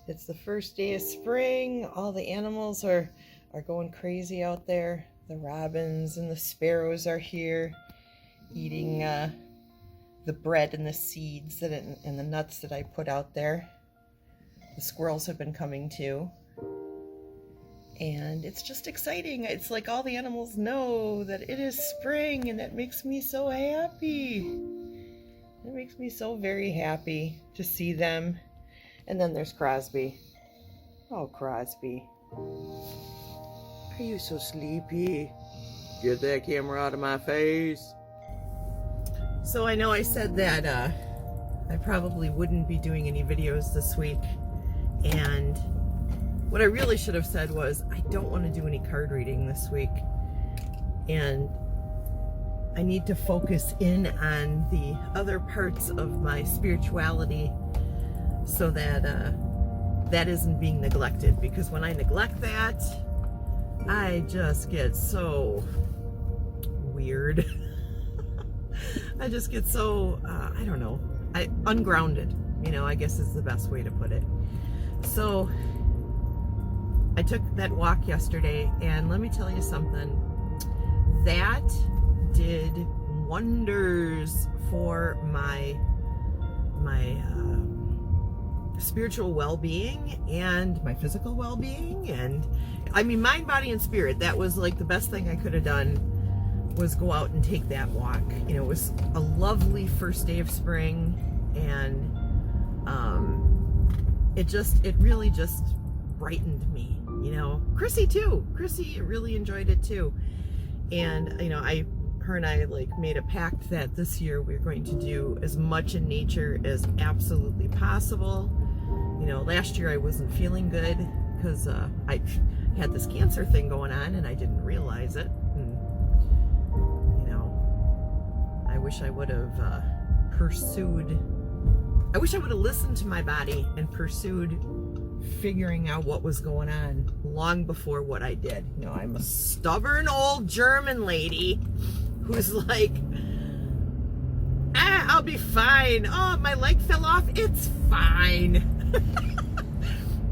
It's the first day of spring. All the animals are going crazy out there. The robins and the sparrows are here eating the bread and the seeds and the nuts that I put out there. The squirrels have been coming too. And it's just exciting. It's like all the animals know that it is spring, and that makes me so happy. It makes me so very happy to see them. And then there's Crosby. Oh, Crosby. Are you so sleepy? Get that camera out of my face. So I know I said that I probably wouldn't be doing any videos this week. And what I really should have said was I don't want to do any card reading this week. And I need to focus in on the other parts of my spirituality so that that isn't being neglected. Because when I neglect that, I just get so weird. I just get so, I don't know, ungrounded, you know, I guess is the best way to put it. So I took that walk yesterday, and let me tell you something. That did wonders for my spiritual well-being and my physical well-being, and I mean mind, body, and spirit. That was like the best thing I could have done, was go out and take that walk. You know, it was a lovely first day of spring, and it really just brightened me, you know. Chrissy too. Chrissy really enjoyed it too. And you know, her and I like made a pact that this year we're going to do as much in nature as absolutely possible. You know, last year I wasn't feeling good because I had this cancer thing going on and I didn't realize it. And, you know, I wish I would have I wish I would have listened to my body and pursued figuring out what was going on long before what I did. You know, I'm a stubborn old German lady who's like, I'll be fine. Oh, my leg fell off. It's fine.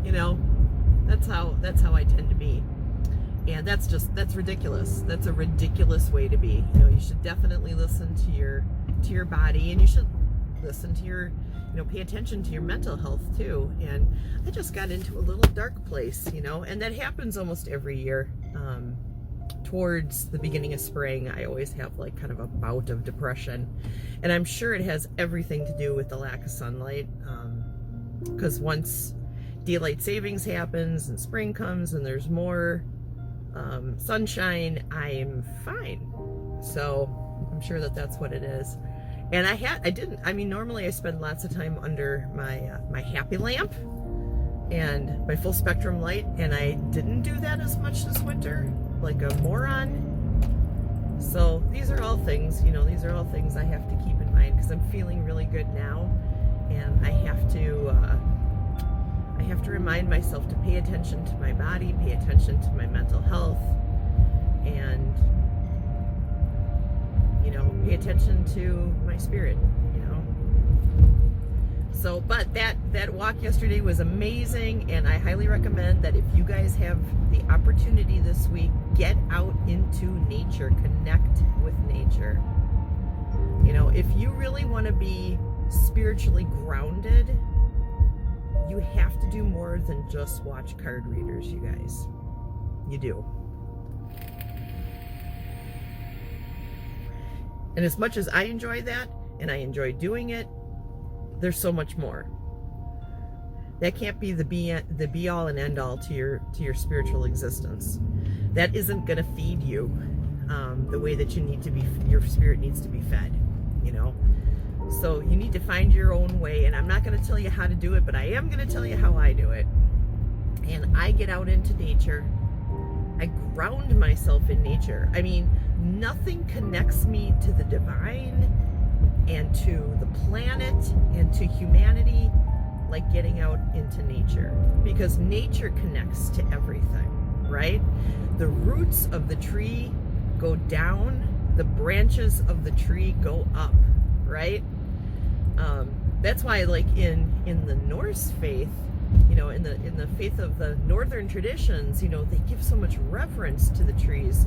You know, that's how I tend to be. And that's ridiculous. That's a ridiculous way to be. You know, you should definitely listen to your body, and you should listen to your, you know, pay attention to your mental health too. And I just got into a little dark place, you know, and that happens almost every year. Towards the beginning of spring, I always have like kind of a bout of depression, and I'm sure it has everything to do with the lack of sunlight, because once daylight savings happens and spring comes and there's more sunshine, I'm fine. So I'm sure that that's what it is. And I mean, normally I spend lots of time under my happy lamp and my full spectrum light, and I didn't do that as much this winter, like a moron. So these are all things, you know, these are all things I have to keep in mind, because I'm feeling really good now, and I have to remind myself to pay attention to my body, pay attention to my mental health, and, you know, pay attention to my spirit, you know. So, but that walk yesterday was amazing, and I highly recommend that if you guys have the opportunity this week, get out into nature, connect with nature. You know, if you really want to be spiritually grounded, you have to do more than just watch card readers, you guys. You do. And as much as I enjoy that, and I enjoy doing it, there's so much more. That can't be the be all and end all to your spiritual existence. That isn't going to feed you the way that you need to be. Your spirit needs to be fed, you know. So you need to find your own way, and I'm not going to tell you how to do it, but I am going to tell you how I do it. And I get out into nature. I ground myself in nature. I mean, nothing connects me to the divine and to the planet and to humanity like getting out into nature, because nature connects to everything, right? The roots of the tree go down, the branches of the tree go up, right? That's why, like in the Norse faith, You know, in the faith of the northern traditions, you know, they give so much reverence to the trees.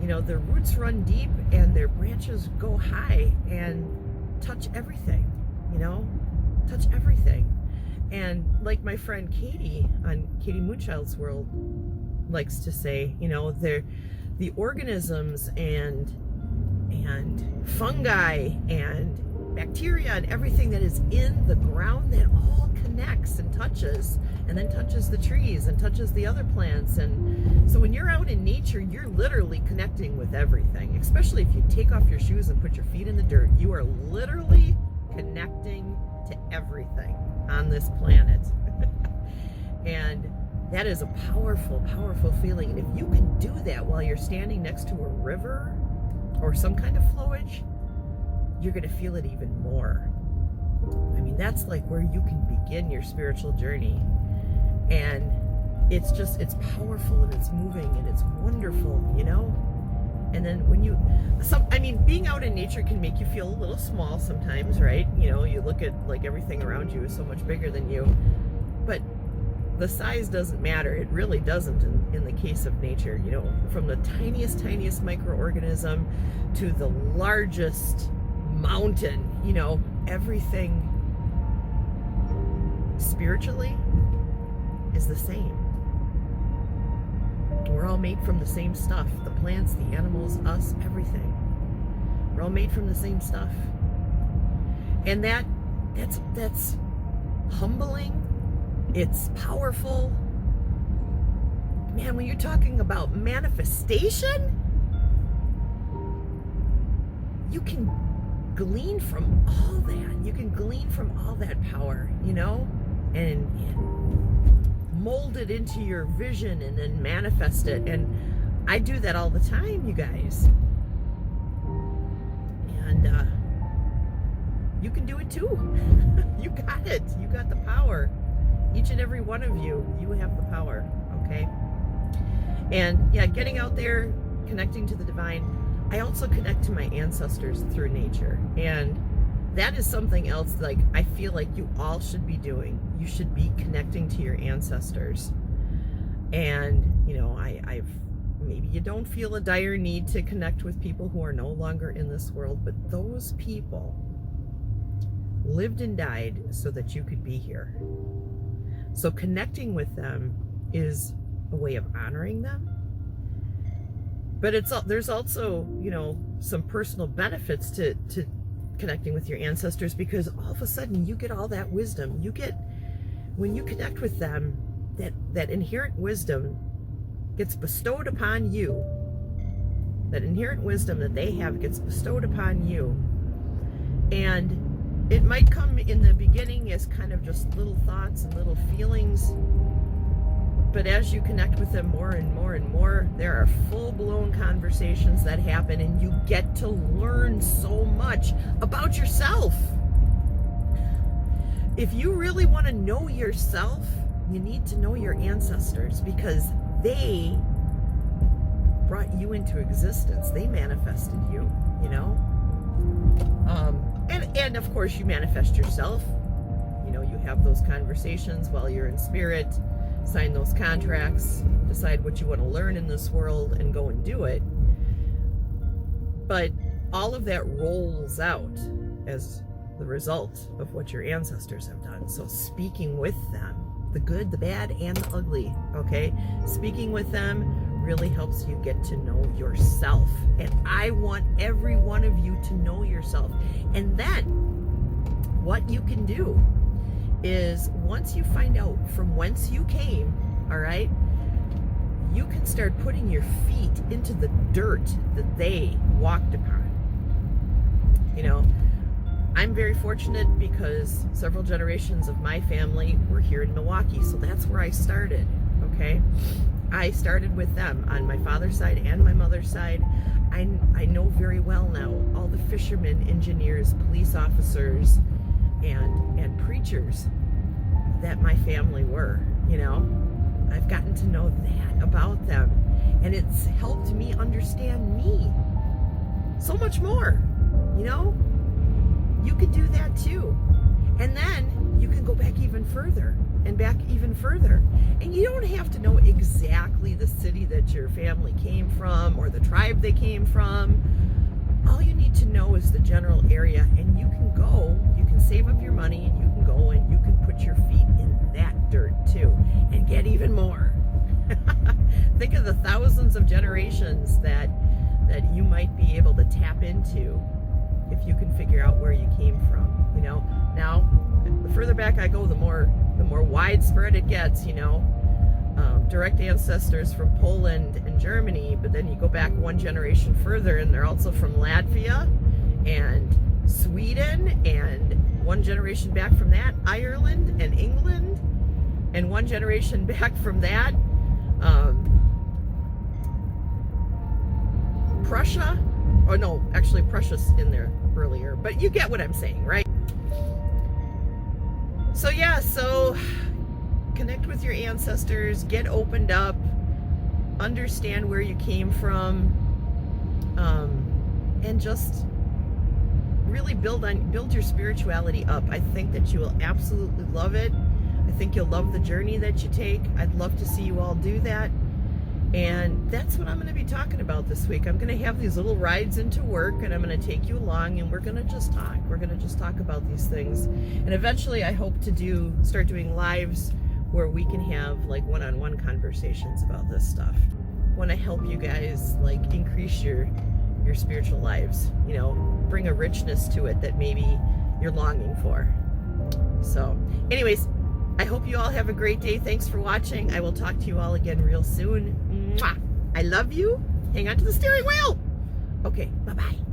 You know, their roots run deep and their branches go high and touch everything, you know, touch everything. And like my friend Katie on Katie Moonchild's World likes to say, you know, the organisms and fungi and bacteria and everything that is in the ground, that all connects and touches, and then touches the trees and touches the other plants. And so when you're out in nature, you're literally connecting with everything, especially if you take off your shoes and put your feet in the dirt. You are literally connecting to everything on this planet. And that is a powerful, powerful feeling. And if you can do that while you're standing next to a river or some kind of flowage, you're going to feel it even more. I mean, that's like where you can begin your spiritual journey. And it's powerful and it's moving and it's wonderful, you know? And then when being out in nature can make you feel a little small sometimes, right? You know, you look at like everything around you is so much bigger than you. But the size doesn't matter. It really doesn't in the case of nature, you know, from the tiniest microorganism to the largest mountain, you know, everything spiritually is the same. We're all made from the same stuff. The plants, the animals, us, everything. We're all made from the same stuff. And that's humbling. It's powerful. Man, when you're talking about manifestation, you can glean from all that. You can glean from all that power, you know, and mold it into your vision and then manifest it. And I do that all the time, you guys. And you can do it too. You got it. You got the power. Each and every one of you, you have the power, okay? And yeah, getting out there, connecting to the divine. I also connect to my ancestors through nature. And that is something else, like, I feel like you all should be doing. You should be connecting to your ancestors. And, you know, maybe you don't feel a dire need to connect with people who are no longer in this world, but those people lived and died so that you could be here. So connecting with them is a way of honoring them. But there's also, you know, some personal benefits to connecting with your ancestors, because all of a sudden you get all that wisdom. You get, when you connect with them, that inherent wisdom gets bestowed upon you. That inherent wisdom that they have gets bestowed upon you. And it might come in the beginning as kind of just little thoughts and little feelings. But as you connect with them more and more and more, there are full-blown conversations that happen, and you get to learn so much about yourself. If you really want to know yourself, you need to know your ancestors, because they brought you into existence. They manifested you, you know? And of course you manifest yourself. You know, you have those conversations while you're in spirit, sign those contracts, decide what you want to learn in this world, and go and do it. But all of that rolls out as the result of what your ancestors have done. So speaking with them, the good, the bad, and the ugly, okay? Speaking with them really helps you get to know yourself. And I want every one of you to know yourself. And then what you can do is, once you find out from whence you came, all right, you can start putting your feet into the dirt that they walked upon. You know, I'm very fortunate because several generations of my family were here in Milwaukee, so that's where I started, okay? I started with them on my father's side and my mother's side. I know very well now all the fishermen, engineers, police officers, and preachers that my family were, you know? I've gotten to know that about them, and it's helped me understand me so much more, you know? You could do that too. And then you can go back even further and back even further. And you don't have to know exactly the city that your family came from or the tribe they came from. All you need to know is the general area, and you can go, you can save up your money, and you can go and you can put your feet in that dirt too and get even more. Think of the thousands of generations that you might be able to tap into if you can figure out where you came from. You know, now the further back I go, the more widespread it gets. You know, direct ancestors from Poland and Germany, but then you go back one generation further, and they're also from Latvia and Sweden, and one generation back from that, Ireland and England, and one generation back from that, Prussia. Oh no, actually Prussia's in there earlier, but you get what I'm saying, right? So yeah, so connect with your ancestors, get opened up, understand where you came from, and just really build your spirituality up. I think that you will absolutely love it. I think you'll love the journey that you take. I'd love to see you all do that. And that's what I'm going to be talking about this week. I'm going to have these little rides into work, and I'm going to take you along, and we're going to just talk. We're going to just talk about these things. And eventually I hope to start doing lives where we can have like one-on-one conversations about this stuff. I want to help you guys like increase your spiritual lives, you know, bring a richness to it that maybe you're longing for. So anyways, I hope you all have a great day. Thanks for watching. I will talk to you all again real soon. Mwah! I love you. Hang on to the steering wheel. Okay, bye-bye.